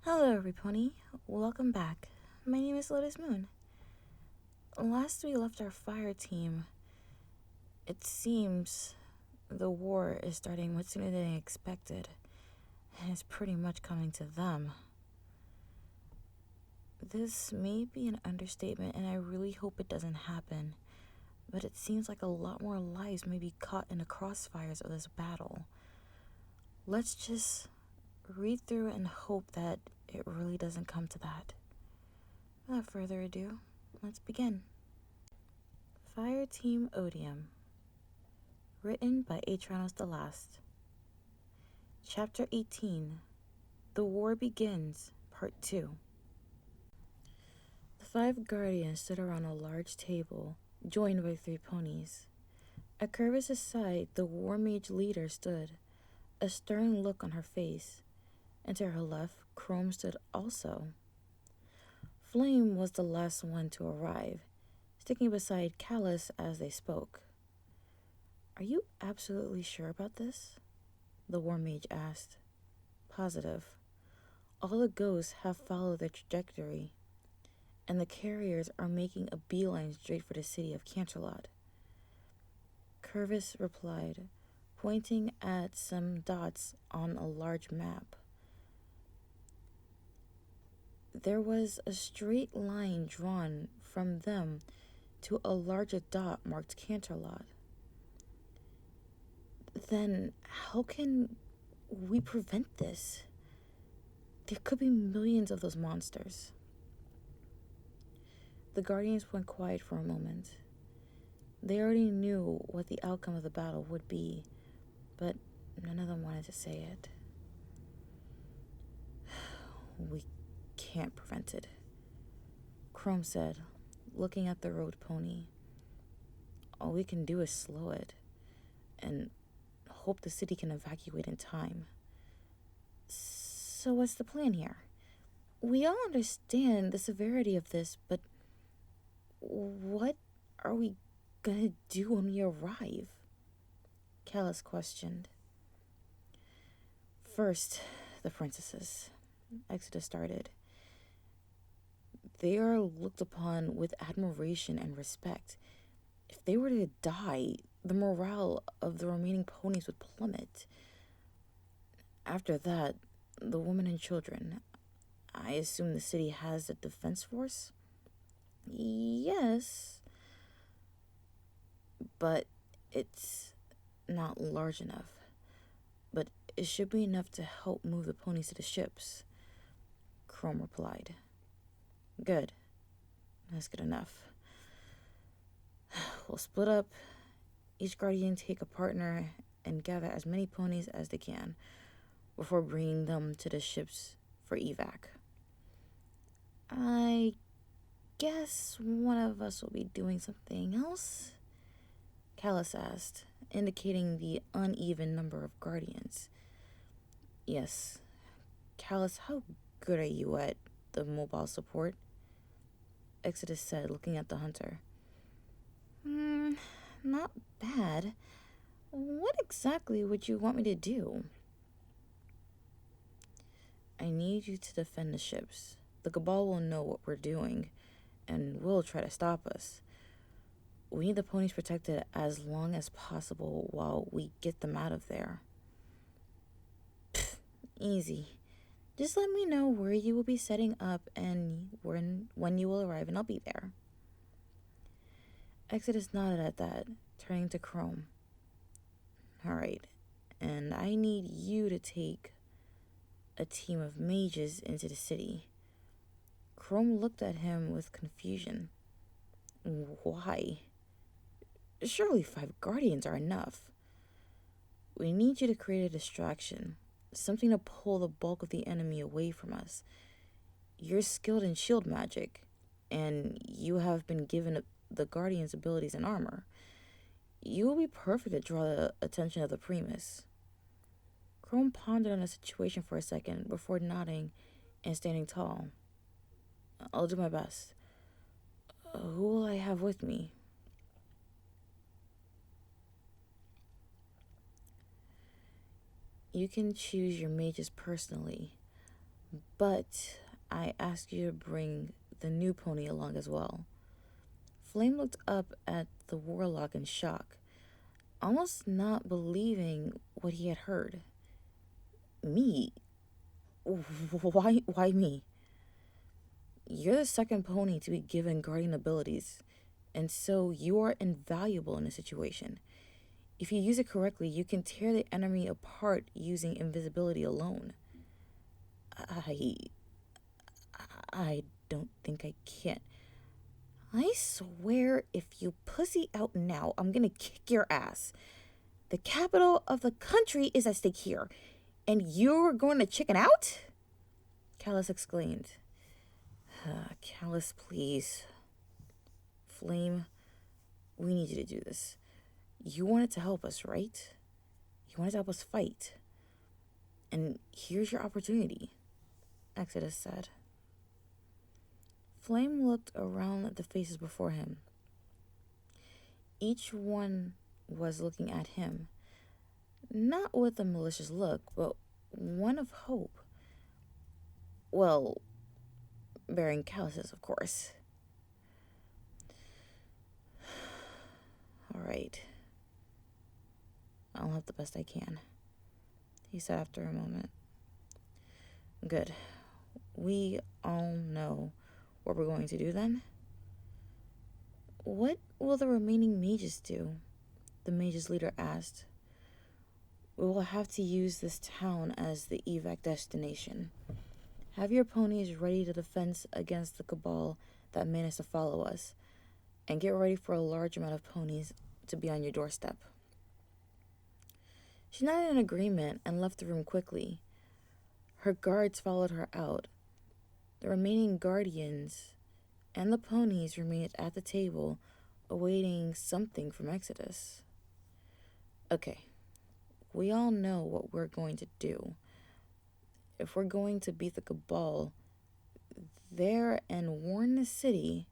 Hello, everypony. Welcome back. My name is Lotus Moon. Last we left our fire team, it seems the war is starting much sooner than I expected, and it's pretty much coming to them. This may be an understatement, and I really hope it doesn't happen, but it seems like a lot more lives may be caught in the crossfires of this battle. Let's just read through and hope that it really doesn't come to that. Without further ado, let's begin. Fireteam Odium. Written by Atranos the Last. Chapter 18. The War Begins, Part 2. The 5 guardians stood around a large table, joined by 3 ponies. At Curvis's side, the war mage leader stood, a stern look on her face, and to her left, Chrome stood also. Flame was the last one to arrive, sticking beside Callus as they spoke. "Are you absolutely sure about this?" the war mage asked. "Positive. All the ghosts have followed their trajectory, and the carriers are making a beeline straight for the city of Canterlot." Curvis replied, pointing at some dots on a large map. There was a straight line drawn from them to a larger dot marked Canterlot. "Then how can we prevent this? There could be millions of those monsters." The Guardians went quiet for a moment. They already knew what the outcome of the battle would be, but none of them wanted to say it. "We can't prevent it," Chrome said, looking at the road pony. "All we can do is slow it, and hope the city can evacuate in time." "So what's the plan here? We all understand the severity of this, but what are we gonna do when we arrive?" Callus questioned. "First, the princesses," Exodus started. "They are looked upon with admiration and respect. If they were to die, the morale of the remaining ponies would plummet. After that, the women and children. I assume the city has a defense force?" "Yes, but it's not large enough. But it should be enough to help move the ponies to the ships," Chrome replied. "Good. That's good enough. We'll split up. Each guardian take a partner and gather as many ponies as they can before bringing them to the ships for evac. I guess one of us will be doing something else?" Callus asked, indicating the uneven number of guardians. "Yes. Callus, how good are you at the mobile support?" Exodus said, looking at the hunter. Not bad. What exactly would you want me to do?" "I need you to defend the ships. The Cabal will know what we're doing, and will try to stop us. We need the ponies protected as long as possible while we get them out of there." "Easy. Just let me know where you will be setting up and when you will arrive, and I'll be there." Exodus nodded at that, turning to Chrome. "All right, and I need you to take a team of mages into the city." Chrome looked at him with confusion. "Why? Surely 5 guardians are enough." "We need you to create a distraction, something to pull the bulk of the enemy away from us. You're skilled in shield magic, and you have been given the guardian's abilities and armor. You will be perfect to draw the attention of the Primus." Chrome pondered on the situation for a second before nodding and standing tall. "I'll do my best. Who will I have with me?" "You can choose your mages personally, But I ask you to bring the new pony along as well. Flame looked up at the warlock in shock, almost not believing what he had heard. Me? Why me? You're the second pony to be given guardian abilities, and so you are invaluable in a situation. If you use it correctly, you can tear the enemy apart using invisibility alone. I I don't think I can. I swear if you pussy out now, I'm gonna kick your ass. The capital of the country is at stake here, and you're going to chicken out? Callus exclaimed. Callus, please. Flame, we need you to do this. You wanted to help us, right? You wanted to help us fight. And here's your opportunity, Exodus said. Flame looked around at the faces before him. Each one was looking at him, not with a malicious look, but one of hope. Well, bearing Callus's, of course. All right. I'll help the best I can, he said after a moment. Good. We all know what we're going to do then. What will the remaining mages do? The mages leader asked. We will have to use this town as the evac destination. Have your ponies ready to defend against the cabal that managed to follow us, and get ready for a large amount of ponies to be on your doorstep. She nodded in agreement and left the room quickly. Her guards followed her out. The remaining guardians and the ponies remained at the table, awaiting something from Exodus. Okay, we all know what we're going to do. If we're going to beat the cabal there and warn the city,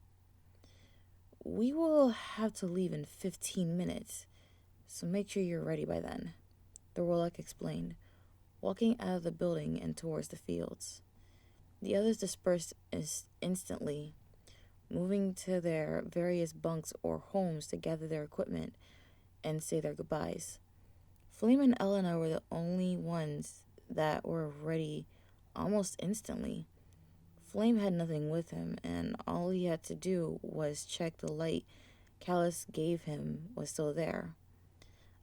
we will have to leave in 15 minutes, so make sure you're ready by then, the warlock explained, walking out of the building and towards the fields. The others dispersed instantly, moving to their various bunks or homes to gather their equipment and say their goodbyes. Flame and Elena were the only ones that were ready almost instantly. Flame had nothing with him, and all he had to do was check the light Callus gave him was still there.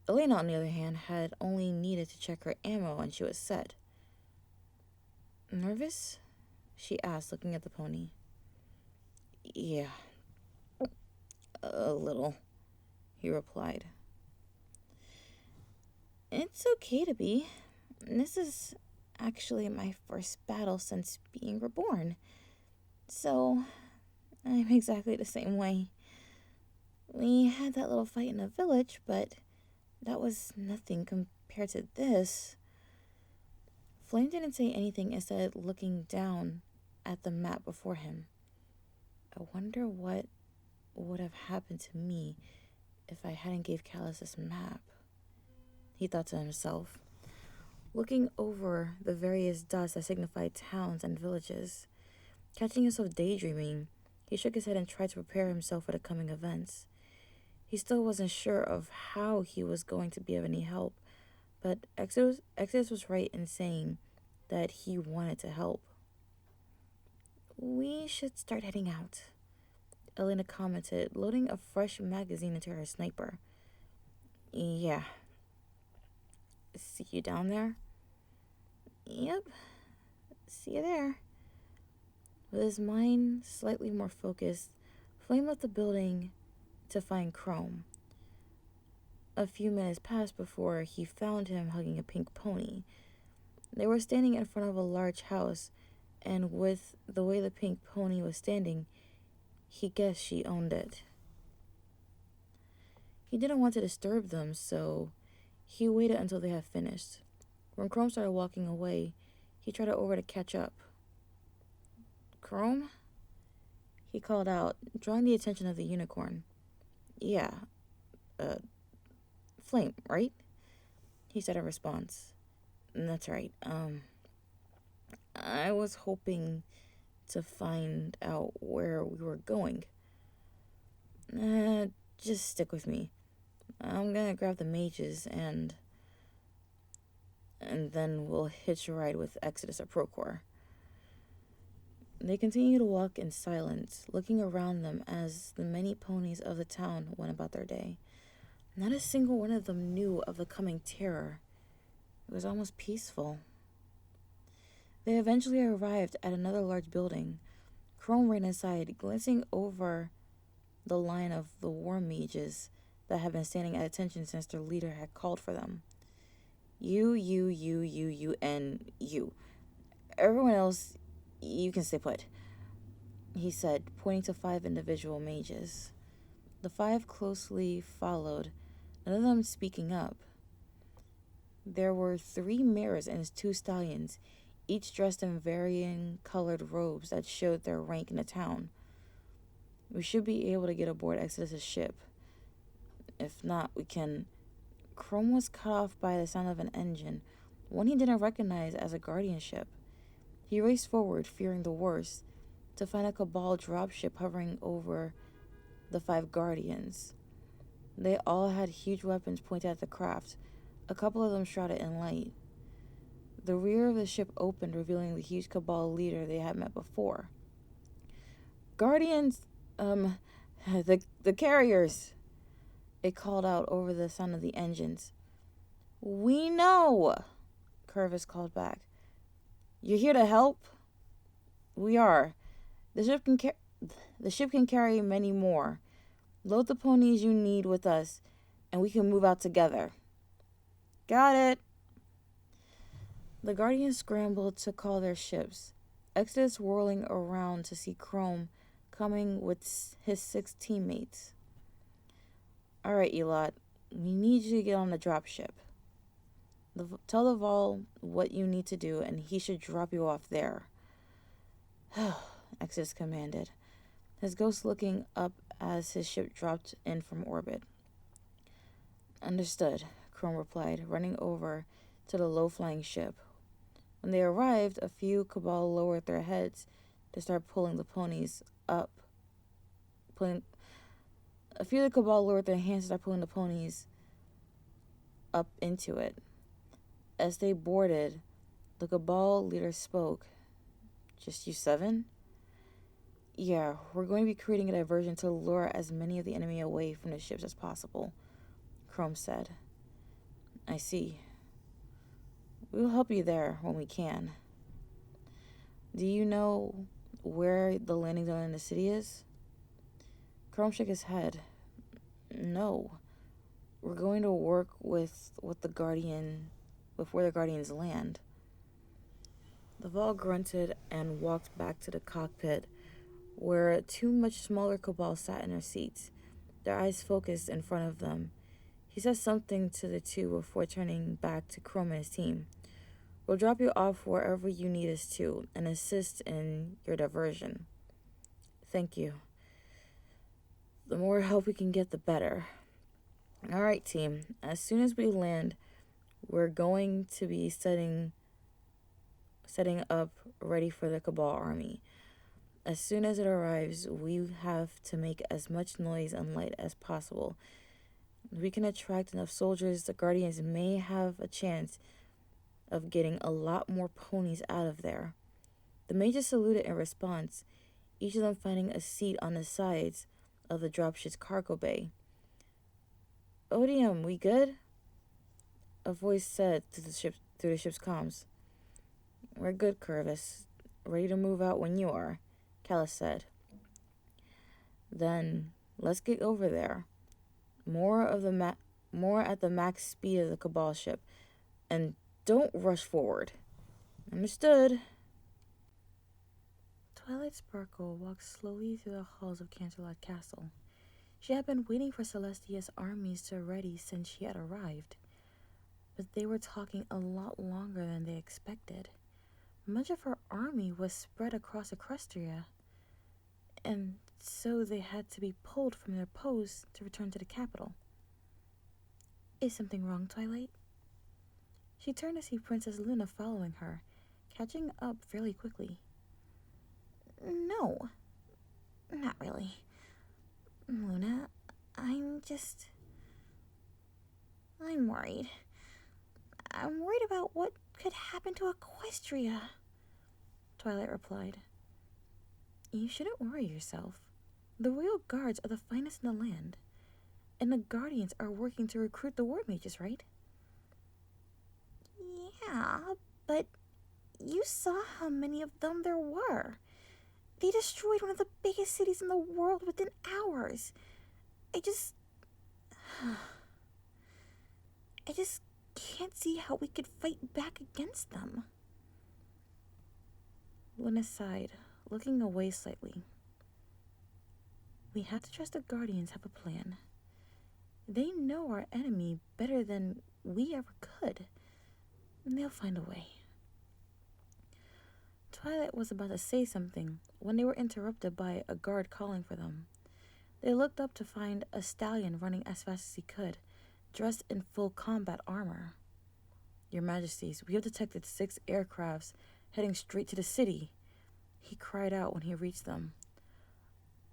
Elena, on the other hand, had only needed to check her ammo and she was set. Nervous? She asked, looking at the pony. Yeah, a little, he replied. It's okay to be. This is actually my first battle since being reborn. So, I'm exactly the same way. We had that little fight in the village, but that was nothing compared to this. Flame didn't say anything, instead looking down at the map before him. I wonder what would have happened to me if I hadn't gave Callus this map, he thought to himself, looking over the various dots that signified towns and villages. Catching himself daydreaming, he shook his head and tried to prepare himself for the coming events. He still wasn't sure of how he was going to be of any help, but Exodus was right in saying that he wanted to help. We should start heading out, Elena commented, loading a fresh magazine into her sniper. Yeah. See you down there? Yep. See you there. With his mind slightly more focused, Flame left the building to find Chrome. A few minutes passed before he found him hugging a pink pony. They were standing in front of a large house, and with the way the pink pony was standing, he guessed she owned it. He didn't want to disturb them, so he waited until they had finished. When Chrome started walking away, he tried over to catch up. Chrome? He called out, drawing the attention of the unicorn. Yeah, Flame, right? He said in response. That's right. I was hoping to find out where we were going. Uh, just stick with me. I'm gonna grab the mages and then we'll hitch a ride with Exodus or Procore. They continued to walk in silence, looking around them as the many ponies of the town went about their day. Not a single one of them knew of the coming terror. It was almost peaceful. They eventually arrived at another large building. Chrome ran inside, glancing over the line of the war mages that had been standing at attention since their leader had called for them. You, and you. Everyone else, you can stay put, he said, pointing to 5 individual mages. The 5 closely followed, none of them speaking up. There were 3 mares and 2 stallions, each dressed in varying colored robes that showed their rank in the town. We should be able to get aboard Exodus's ship. If not, we can... Chrome was cut off by the sound of an engine, one he didn't recognize as a guardian ship. He raced forward, fearing the worst, to find a Cabal dropship hovering over the 5 guardians. They all had huge weapons pointed at the craft, a couple of them shrouded in light. The rear of the ship opened, revealing the huge Cabal leader they had met before. Guardians, the carriers, it called out over the sound of the engines. We know, Curvis called back. You're here to help? We are. The ship can carry many more. Load the ponies you need with us, and we can move out together. Got it. The Guardians scrambled to call their ships, Exodus whirling around to see Chrome coming with his 6 teammates. All right, Elot, we need you to get on the dropship. Tell the Vol what you need to do, and he should drop you off there. Exodus commanded, his ghost looking up as his ship dropped in from orbit. Understood, Chrome replied, running over to the low-flying ship. When they arrived, a few Cabal lowered their heads to start pulling the ponies up. A few of the Cabal lowered their hands to start pulling the ponies up into it. As they boarded, the Cabal leader spoke. Just you 7? Yeah, we're going to be creating a diversion to lure as many of the enemy away from the ships as possible, Chrome said. I see. We'll help you there when we can. Do you know where the landing zone in the city is? Chrome shook his head. No. We're going to work with where the Guardians land. The Vol grunted and walked back to the cockpit, where 2 much smaller Cabal sat in their seats, their eyes focused in front of them. He said something to the 2 before turning back to Chrome and his team. We'll drop you off wherever you need us to and assist in your diversion. Thank you. The more help we can get, the better. All right, team. As soon as we land, we're going to be setting up ready for the Cabal army. As soon as it arrives, we have to make as much noise and light as possible. If we can attract enough soldiers, the Guardians may have a chance of getting a lot more ponies out of there. The mages saluted in response, each of them finding a seat on the sides of the dropship's cargo bay. Odium, we good? A voice said through the ship's comms. We're good, Curvis. Ready to move out when you are, Callus said. Then let's get over there. More at the max speed of the Cabal ship, and don't rush forward. Understood. Twilight Sparkle walked slowly through the halls of Canterlot Castle. She had been waiting for Celestia's armies to ready since she had arrived, but they were talking a lot longer than they expected. Much of her army was spread across Equestria, and so they had to be pulled from their posts to return to the capital. Is something wrong, Twilight? She turned to see Princess Luna following her, catching up fairly quickly. No, not really. Luna, I'm worried. I'm worried about what could happen to Equestria, Twilight replied. You shouldn't worry yourself. The royal guards are the finest in the land, and the guardians are working to recruit the war mages, right? Yeah, but you saw how many of them there were. They destroyed one of the biggest cities in the world within hours. I just can't see how we could fight back against them. Luna sighed, looking away slightly. We have to trust the Guardians have a plan. They know our enemy better than we ever could, and they'll find a way. Twilight was about to say something when they were interrupted by a guard calling for them. They looked up to find a stallion running as fast as he could, dressed in full combat armor. Your Majesties, we have detected 6 aircrafts heading straight to the city, he cried out when he reached them.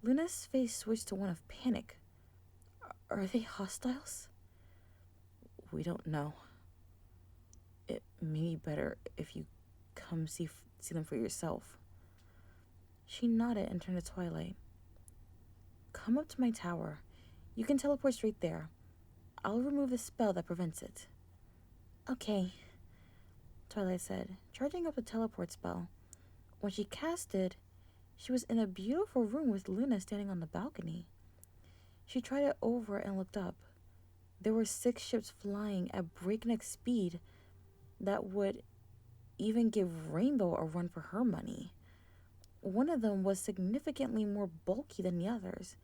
Luna's face switched to one of panic. Are they hostiles? We don't know. It may be better if you come see them for yourself. She nodded and turned to Twilight. Come up to my tower. You can teleport straight there. I'll remove the spell that prevents it. Okay, Twilight said, charging up the teleport spell. When she cast it, she was in a beautiful room with Luna standing on the balcony. She tried it over and looked up. There were 6 ships flying at breakneck speed that would even give Rainbow a run for her money. One of them was significantly more bulky than the others,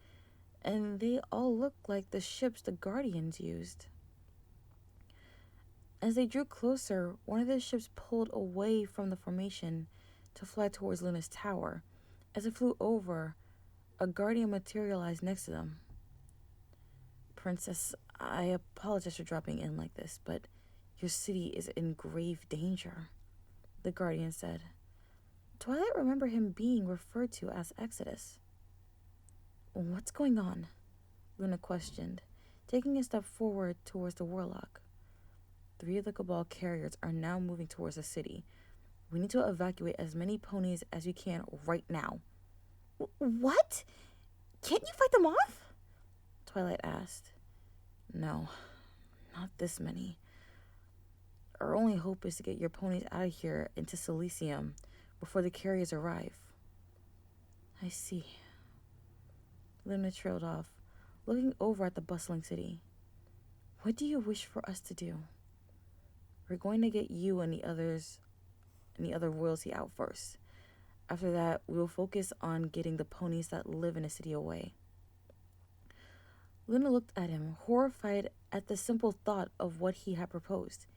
and they all looked like the ships the Guardians used. As they drew closer, one of the ships pulled away from the formation to fly towards Luna's tower. As it flew over, a Guardian materialized next to them. Princess, I apologize for dropping in like this, but your city is in grave danger, the Guardian said. Twilight remembered him being referred to as Exodus. What's going on? Luna questioned, taking a step forward towards the warlock. 3 of the Cabal carriers are now moving towards the city. We need to evacuate as many ponies as we can right now. What? Can't you fight them off? Twilight asked. No, not this many. Our only hope is to get your ponies out of here into Silesium before the carriers arrive. I see. Luna trailed off, looking over at the bustling city. What do you wish for us to do? We're going to get you and the other royalty out first. After that, we will focus on getting the ponies that live in the city away. Luna looked at him, horrified at the simple thought of what he had proposed.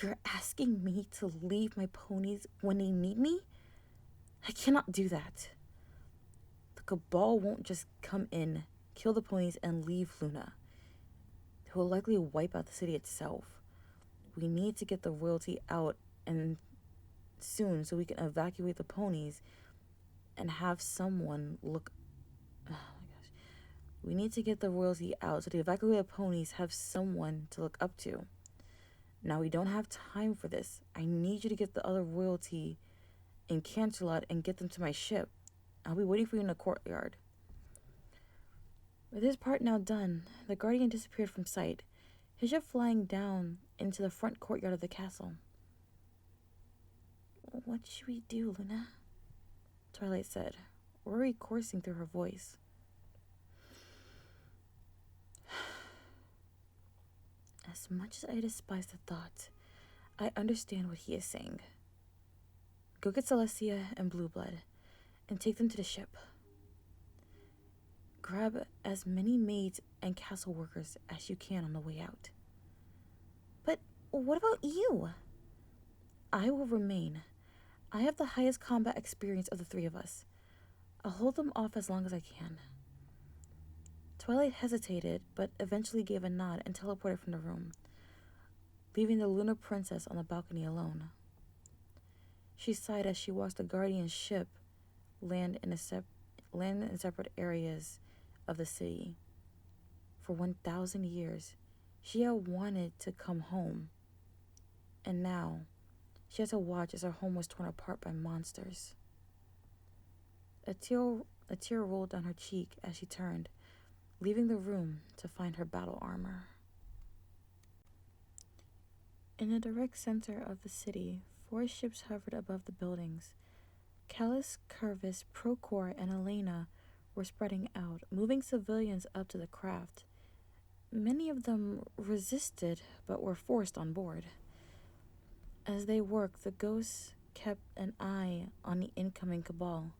You're asking me to leave my ponies when they need me? I cannot do that. The Cabal won't just come in, kill the ponies, and leave Luna. They will likely wipe out the city itself. We need to get the royalty out and soon so we can evacuate the ponies and have someone look. Oh my gosh. We need to get the royalty out so the evacuated ponies have someone to look up to. Now we don't have time for this. I need you to get the other royalty in Canterlot and get them to my ship. I'll be waiting for you in the courtyard. With his part now done, the Guardian disappeared from sight, his ship flying down into the front courtyard of the castle. What should we do, Luna? Twilight said, worry coursing through her voice. As much as I despise the thought, I understand what he is saying. Go get Celestia and Blueblood and take them to the ship. Grab as many maids and castle workers as you can on the way out. But what about you? I will remain. I have the highest combat experience of the 3 of us. I'll hold them off as long as I can. Twilight hesitated, but eventually gave a nod and teleported from the room, leaving the Lunar Princess on the balcony alone. She sighed as she watched the Guardian's ship land in separate areas of the city. For 1,000 years, she had wanted to come home, and now she had to watch as her home was torn apart by monsters. A tear rolled down her cheek as she turned, leaving the room to find her battle armor. In the direct center of the city, 4 ships hovered above the buildings. Callus, Curvis, Procor, and Elena were spreading out, moving civilians up to the craft. Many of them resisted, but were forced on board. As they worked, the ghosts kept an eye on the incoming cabal.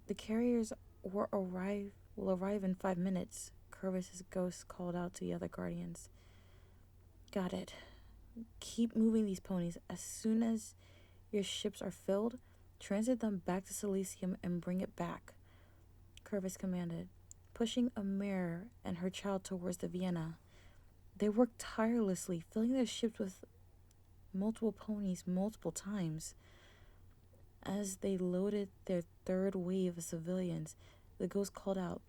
The carriers will arrive in 5 minutes, Curvis's ghost called out to the other guardians. Got it. Keep moving these ponies. As soon as your ships are filled, transit them back to Silesium and bring it back, Curvis commanded, pushing Amir and her child towards the Vienna. They worked tirelessly, filling their ships with multiple ponies multiple times. As they loaded their 3rd wave of civilians, the ghost called out,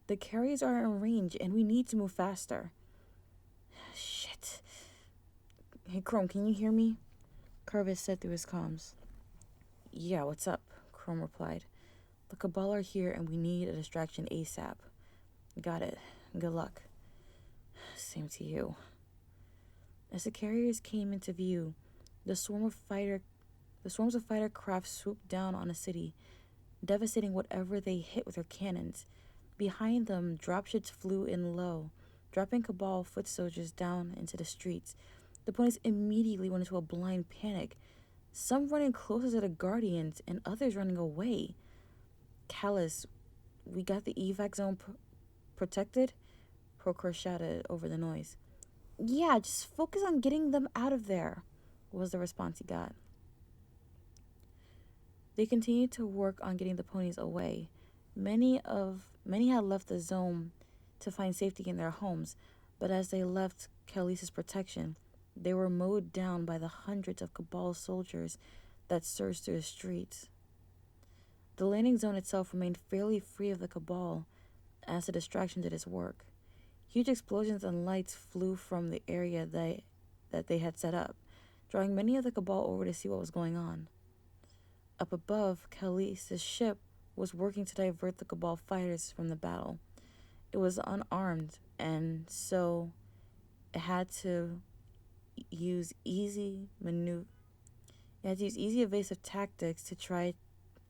"The carriers are in range and we need to move faster." Shit. Hey, Chrome, can you hear me? Curvis said through his comms. Yeah, what's up? Chrome replied. The cabal are here and we need a distraction ASAP. Got it. Good luck. Same to you. As the carriers came into view, the swarms of fighter craft swooped down on the city, devastating whatever they hit with their cannons. Behind them, dropships flew in low, dropping cabal foot soldiers down into the streets. The ponies immediately went into a blind panic, some running closer to the Guardians and others running away. Callus, we got the evac zone protected? Procor shouted over the noise. Yeah, just focus on getting them out of there, was the response he got. They continued to work on getting the ponies away. Many had left the zone to find safety in their homes, but as they left Khaleesi's protection, they were mowed down by the hundreds of Cabal soldiers that surged through the streets. The landing zone itself remained fairly free of the Cabal as the distraction did its work. Huge explosions and lights flew from the area that they had set up, drawing many of the Cabal over to see what was going on. Up above, Khaleesi's ship was working to divert the Cabal fighters from the battle. It was unarmed, and so it had to use easy evasive tactics to try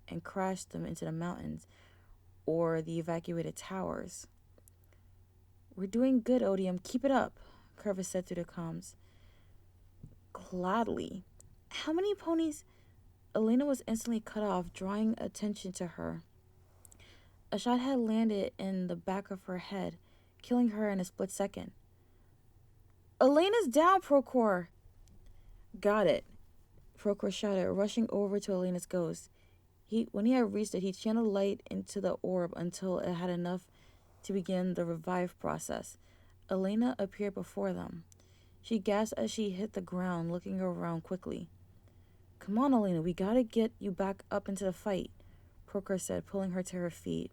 and crash them into the mountains or the evacuated towers. We're doing good, Odium. Keep it up, Curvis said through the comms. Gladly. How many ponies? Elena was instantly cut off, drawing attention to her. A shot had landed in the back of her head, killing her in a split second. Elena's down, Procor! Got it, Procor shouted, rushing over to Elena's ghost. When he had reached it, he channeled light into the orb until it had enough to begin the revive process. Elena appeared before them. She gasped as she hit the ground, looking around quickly. Come on, Elena, we gotta get you back up into the fight, Procor said, pulling her to her feet.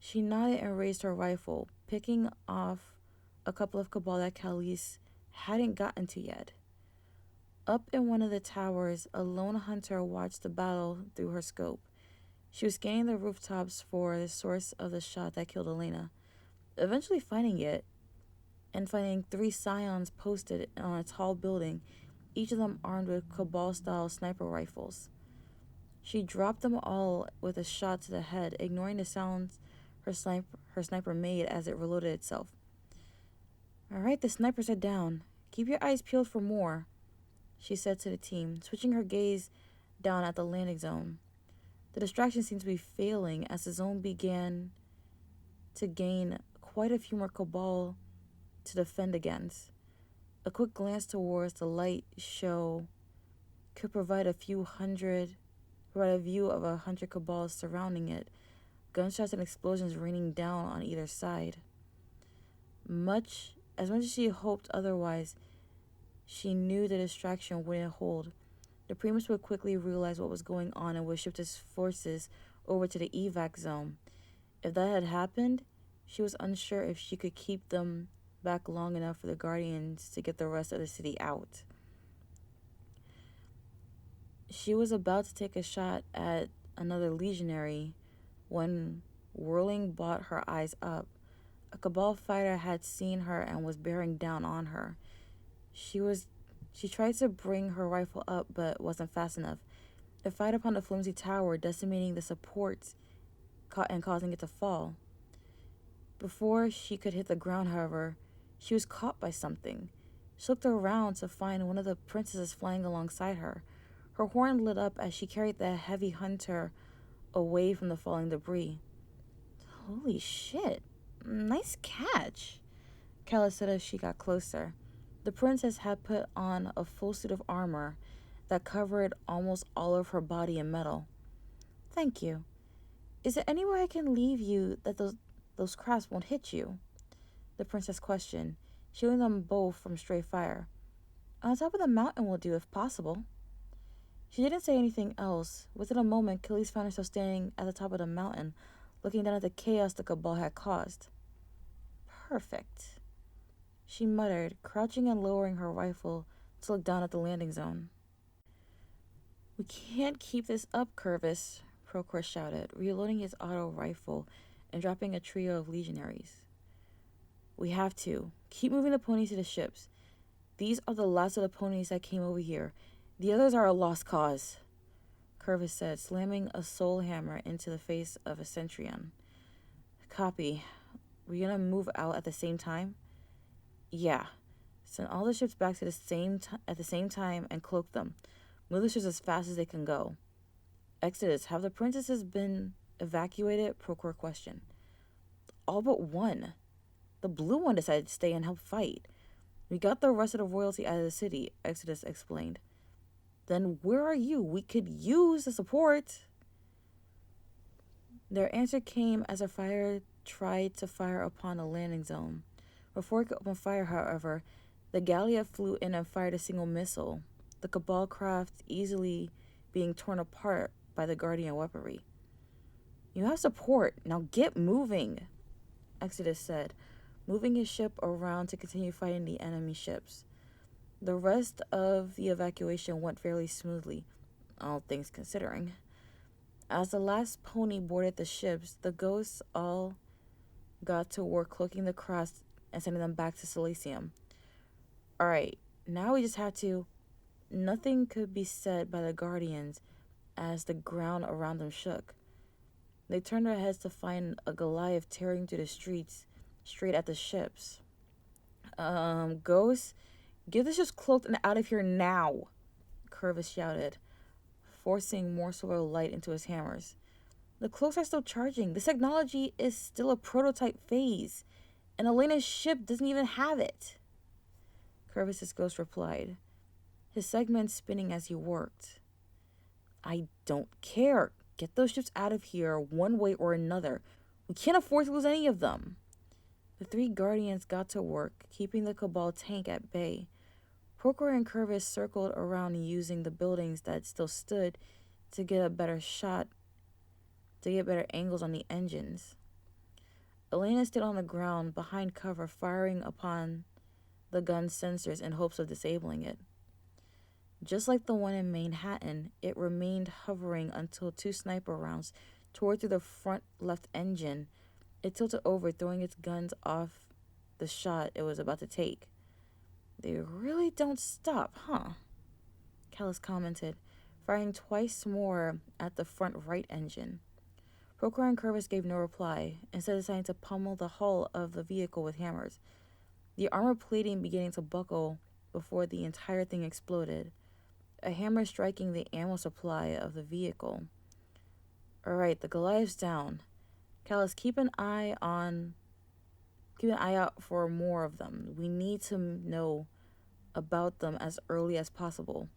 She nodded and raised her rifle, picking off a couple of Cabal that Khaleesi hadn't gotten to yet. Up in one of the towers, a lone hunter watched the battle through her scope. She was scanning the rooftops for the source of the shot that killed Elena, eventually finding it, and finding 3 scions posted on a tall building, each of them armed with Cabal-style sniper rifles. She dropped them all with a shot to the head, ignoring the sounds her sniper made as it reloaded itself. All right, the snipers are down. Keep your eyes peeled for more, she said to the team, switching her gaze down at the landing zone. The distraction seemed to be failing as the zone began to gain quite a few more Cabal to defend against. A quick glance towards the light show could provide a view of 100 Cabals surrounding it, gunshots and explosions raining down on either side. As much as she hoped otherwise, she knew the distraction wouldn't hold. The Primus would quickly realize what was going on and would shift his forces over to the evac zone. If that had happened, she was unsure if she could keep them back long enough for the Guardians to get the rest of the city out. She was about to take a shot at another legionary when Whirling brought her eyes up. A Cabal fighter had seen her and was bearing down on her. She tried to bring her rifle up but wasn't fast enough. It fired upon the flimsy tower, decimating the supports and causing it to fall. Before she could hit the ground, however, she was caught by something. She looked around to find one of the princesses flying alongside her. Her horn lit up as she carried the heavy hunter away from the falling debris. Holy shit. Nice catch, Kala said as she got closer. The princess had put on a full suit of armor that covered almost all of her body in metal. Thank you. Is there any way I can leave you that those crafts won't hit you? The princess questioned, shielding them both from stray fire. On top of the mountain will do if possible. She didn't say anything else. Within a moment, Achilles found herself standing at the top of the mountain, looking down at the chaos the Cabal had caused. Perfect, she muttered, crouching and lowering her rifle to look down at the landing zone. We can't keep this up, Curvis, Procor shouted, reloading his auto rifle and dropping a trio of legionaries. We have to. Keep moving the ponies to the ships. These are the last of the ponies that came over here. The others are a lost cause, Curvis said, slamming a soul hammer into the face of a Centurion. Copy. We're gonna move out at the same time? Yeah. Send all the ships back to at the same time and cloak them. Move the ships as fast as they can go. Exodus, have the princesses been evacuated? Procor questioned. All but one. The blue one decided to stay and help fight. We got the rest of the royalty out of the city, Exodus explained. Then where are you? We could use the support. Their answer came as a fighter tried to fire upon the landing zone. Before it could open fire, however, the Gallia flew in and fired a single missile, the Cabal craft easily being torn apart by the Guardian weaponry. You have support. Now get moving, Exodus said, moving his ship around to continue fighting the enemy ships. The rest of the evacuation went fairly smoothly, all things considering. As the last pony boarded the ships, the ghosts all got to work cloaking the crafts and sending them back to Silesium. Alright, now we just have to... Nothing could be said by the Guardians as the ground around them shook. They turned their heads to find a Goliath tearing through the streets straight at the ships. Ghosts, get the ships cloaked and out of here now, Curvis shouted, forcing more solar light into his hammers. The cloaks are still charging. This technology is still a prototype phase, and Elena's ship doesn't even have it. Curvis's ghost replied, his segment spinning as he worked. I don't care. Get those ships out of here one way or another. We can't afford to lose any of them. The three Guardians got to work, keeping the Cabal tank at bay. Procor and Curvis circled around using the buildings that still stood to get a better angles on the engines. Elena stood on the ground behind cover, firing upon the gun's sensors in hopes of disabling it. Just like the one in Manhattan, it remained hovering until two sniper rounds tore through the front left engine. It tilted over, throwing its guns off the shot it was about to take. They really don't stop, huh? Callus commented, firing twice more at the front right engine. Procor and Curvis gave no reply, instead deciding to pummel the hull of the vehicle with hammers, the armor plating beginning to buckle before the entire thing exploded, a hammer striking the ammo supply of the vehicle. Alright, the Goliath's down. Callus, keep an eye out for more of them. We need to know about them as early as possible,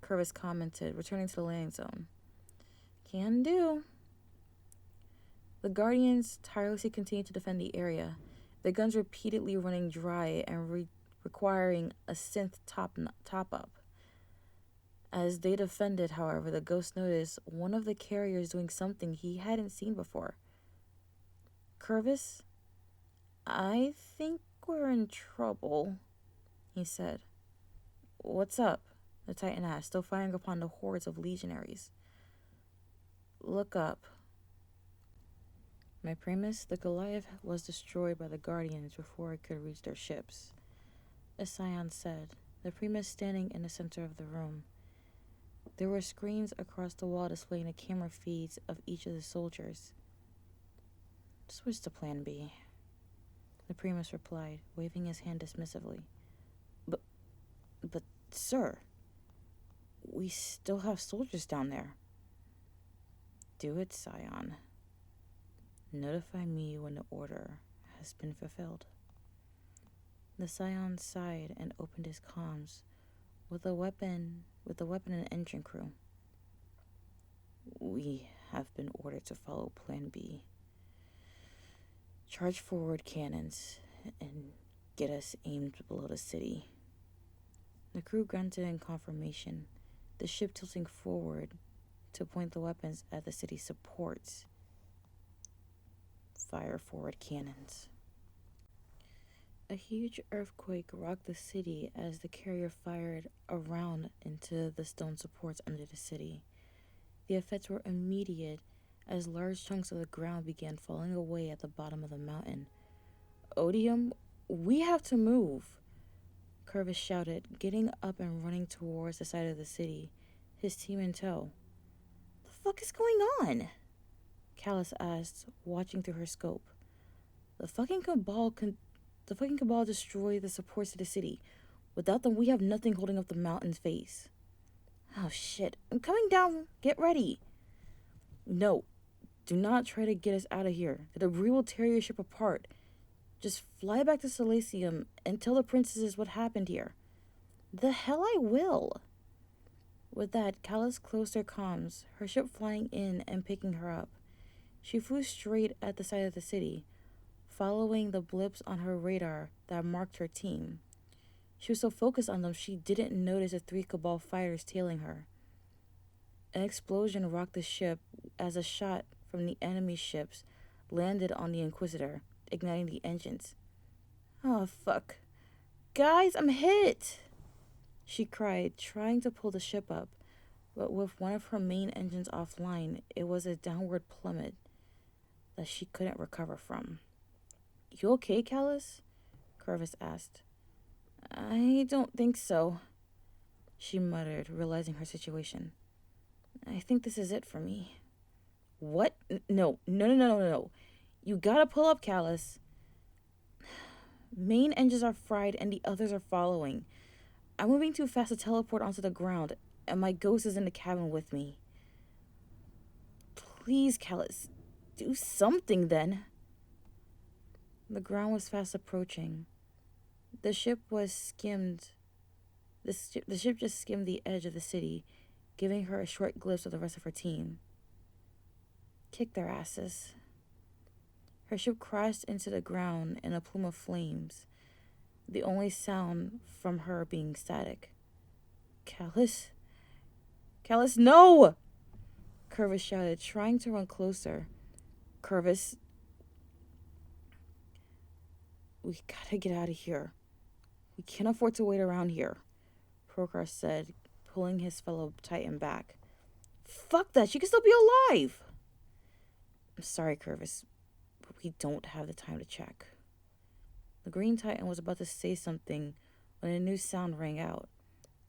Curvis commented, returning to the landing zone. Can do. The Guardians tirelessly continued to defend the area, their guns repeatedly running dry and requiring a synth top-up. As they defended, however, the ghost noticed one of the carriers doing something he hadn't seen before. "Curvis, I think we're in trouble," he said. "What's up?" the Titan asked, still firing upon the hordes of legionaries. "Look up." "My Primus, the Goliath was destroyed by the Guardians before it could reach their ships," a scion said, the Primus standing in the center of the room. There were screens across the wall displaying the camera feeds of each of the soldiers. "Switch to Plan B," the Primus replied, waving his hand dismissively. But, sir, we still have soldiers down there." "Do it, Scion. Notify me when the order has been fulfilled." The Scion sighed and opened his comms with the weapon and engine crew. "We have been ordered to follow Plan B. Charge forward cannons and get us aimed below the city." The crew grunted in confirmation, the ship tilting forward to point the weapons at the city's supports. "Fire forward cannons." A huge earthquake rocked the city as the carrier fired around into the stone supports under the city. The effects were immediate as large chunks of the ground began falling away at the bottom of the mountain. "Odium, we have to move," Curvis shouted, getting up and running towards the side of the city, his team in tow. "The fuck is going on?" Callus asked, watching through her scope. The fucking cabal destroyed the supports of the city. Without them, we have nothing holding up the mountain's face." "Oh shit, I'm coming down. Get ready." "No, do not try to get us out of here. The debris will tear your ship apart. Just fly back to Silesium and tell the princesses what happened here." "The hell I will." With that, Callus closed her comms, her ship flying in and picking her up. She flew straight at the side of the city, following the blips on her radar that marked her team. She was so focused on them she didn't notice the 3 Cabal fighters tailing her. An explosion rocked the ship as a shot from the enemy ships landed on the Inquisitor, igniting the engines. "Oh, fuck. Guys, I'm hit!" she cried, trying to pull the ship up, but with one of her main engines offline, it was a downward plummet that she couldn't recover from. "You okay, Callus?" Curvis asked. "I don't think so," she muttered, realizing her situation. "I think this is it for me." "What? No. You gotta pull up, Callus." "Main engines are fried and the others are following. I'm moving too fast to teleport onto the ground, and my ghost is in the cabin with me." "Please, Callus, do something then." The ground was fast approaching. The ship just skimmed the edge of the city, giving her a short glimpse of the rest of her team. "Kick their asses." Her ship crashed into the ground in a plume of flames, the only sound from her being static. "Callus? Callus, no!" Curvis shouted, trying to run closer. "Curvis, we gotta get out of here. We can't afford to wait around here," Procar said, pulling his fellow Titan back. "Fuck that, she can still be alive!" "I'm sorry, Curvis, but we don't have the time to check." The Green Titan was about to say something when a new sound rang out.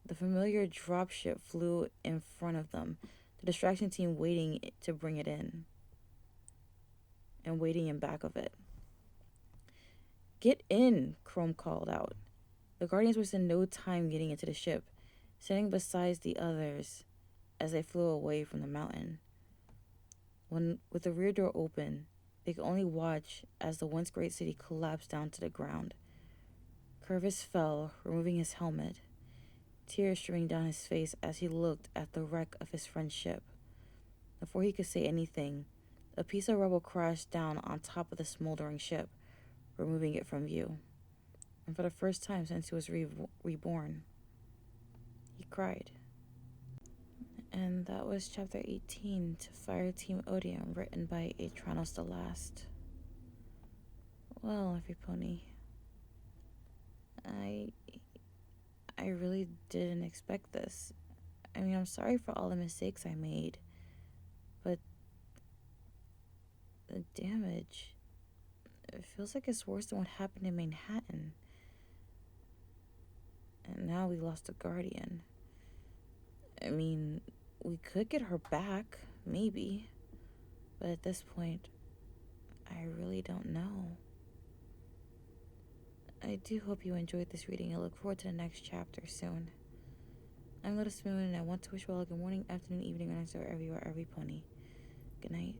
The familiar dropship flew in front of them, the distraction team waiting to bring it in, and waiting in back of it. "Get in," Chrome called out. The Guardians wasted no time getting into the ship, sitting beside the others as they flew away from the mountain. With the rear door open, they could only watch as the once great city collapsed down to the ground. Curvis fell, removing his helmet, tears streaming down his face as he looked at the wreck of his friend's ship. Before he could say anything, a piece of rubble crashed down on top of the smoldering ship, removing it from view. And for the first time since he was reborn, he cried. And that was chapter 18 to Fireteam Odium, written by Atranos the Last. Well, every pony, I really didn't expect this. I mean, I'm sorry for all the mistakes I made, but the damage, it feels like it's worse than what happened in Manhattan. And now we lost a guardian. I mean, we could get her back, maybe, but at this point, I really don't know. I do hope you enjoyed this reading and look forward to the next chapter soon. I'm Little Spoon, and I want to wish you all a good morning, afternoon, evening, or night, wherever you are, every pony. Good night.